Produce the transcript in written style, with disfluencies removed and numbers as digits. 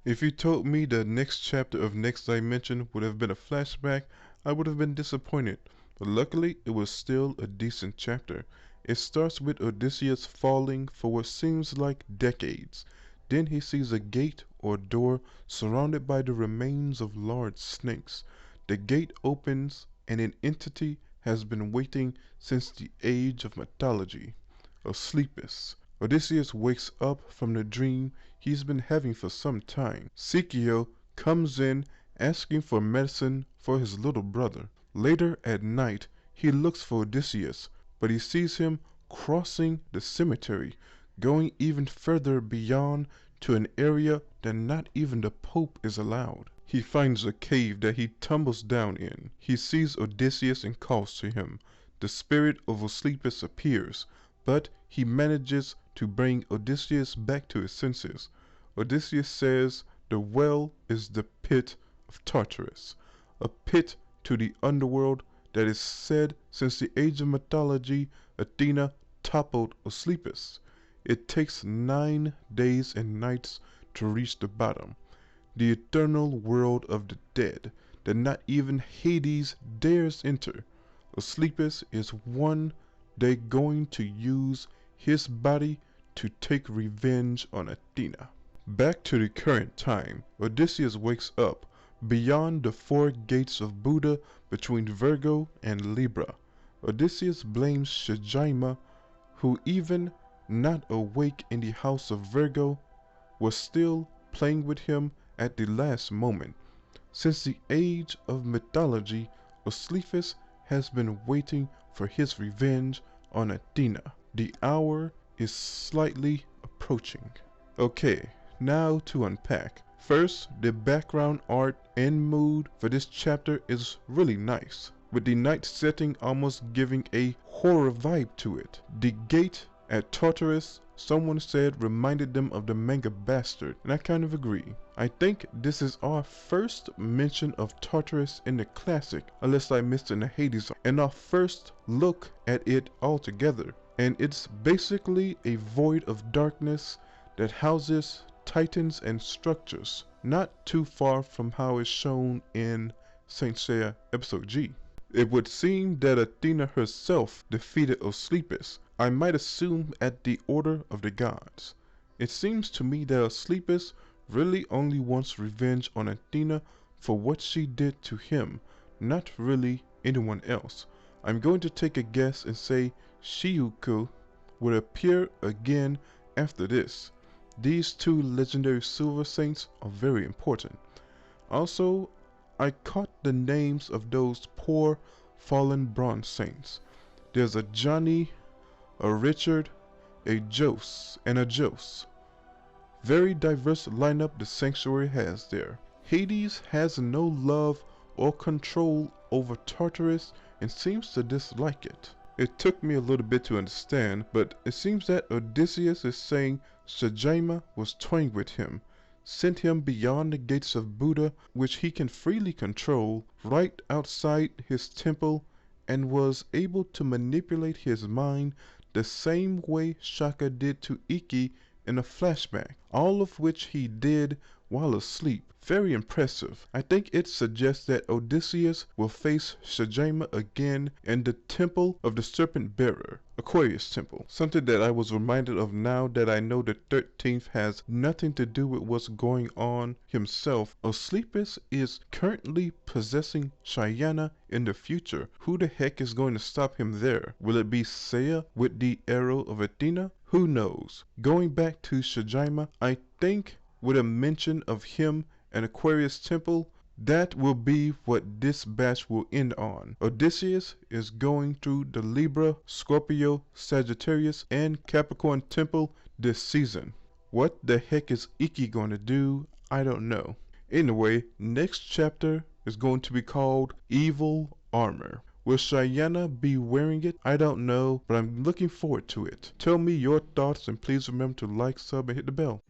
If you told me the next chapter of Next Dimension would have been a flashback, I would have been disappointed. But luckily, it was still a decent chapter. It starts with Odysseus falling for what seems like decades. Then he sees a gate or door surrounded by the remains of large snakes. The gate opens and an entity has been waiting since the age of mythology. Asclepius. Odysseus wakes up from the dream he's been having for some time. Seiya comes in asking for medicine for his little brother. Later at night, he looks for Odysseus, but he sees him crossing the cemetery, going even further beyond to an area that not even the Pope is allowed. He finds a cave that he tumbles down in. He sees Odysseus and calls to him. The spirit of Asclepius appears, but he manages to bring Odysseus back to his senses. Odysseus says the well is the pit of Tartarus, a pit to the underworld that is said since the age of mythology Athena toppled Asclepius. It takes 9 days and nights to reach the bottom, the eternal world of the dead that not even Hades dares enter. Asclepius is one day going to use his body to take revenge on Athena. Back to the current time, Odysseus wakes up beyond the 4 gates of Buddha between Virgo and Libra. Odysseus blames Seiya, who even not awake in the house of Virgo, was still playing with him at the last moment. Since the age of mythology, Asclepius has been waiting for his revenge on Athena. The hour is slightly approaching. Okay, now to unpack. First, the background art and mood for this chapter is really nice, with the night setting almost giving a horror vibe to it. The gate at Tartarus, someone said, reminded them of the manga Bastard, and I kind of agree. I think this is our first mention of Tartarus in the classic, unless I missed in the Hades, and our first look at it altogether. And it's basically a void of darkness that houses titans and structures, not too far from how it's shown in Saint Seiya Episode G. It would seem that Athena herself defeated Asclepius. I might assume at the order of the gods. It seems to me that Asclepius really only wants revenge on Athena for what she did to him, not really anyone else. I'm going to take a guess and say Seiya would appear again after this. These 2 legendary silver saints are very important. Also, I caught the names of those poor fallen bronze saints. There's a Johnny, a Richard, a Jose, and a Jose. Very diverse lineup the sanctuary has there. Hades has no love or control over Tartarus and seems to dislike it. It took me a little bit to understand, but it seems that Odysseus is saying Seiya was toying with him, sent him beyond the gates of Buddha, which he can freely control, right outside his temple, and was able to manipulate his mind the same way Shaka did to Ikki in a flashback, all of which he did while asleep. Very impressive. I think it suggests that Odysseus will face Seiya again in the Temple of the Serpent Bearer, Aquarius Temple. Something that I was reminded of now that I know the 13th has nothing to do with what's going on himself. Asclepius is currently possessing Seiya in the future. Who the heck is going to stop him there? Will it be Seiya with the arrow of Athena? Who knows? Going back to Seiya, I think with a mention of him and Aquarius Temple, that will be what this batch will end on. Odysseus is going through the Libra, Scorpio, Sagittarius, and Capricorn Temple this season. What the heck is Ikki going to do? I don't know. Anyway, next chapter is going to be called Evil Armor. Will Seiya be wearing it? I don't know, but I'm looking forward to it. Tell me your thoughts and please remember to like, sub, and hit the bell.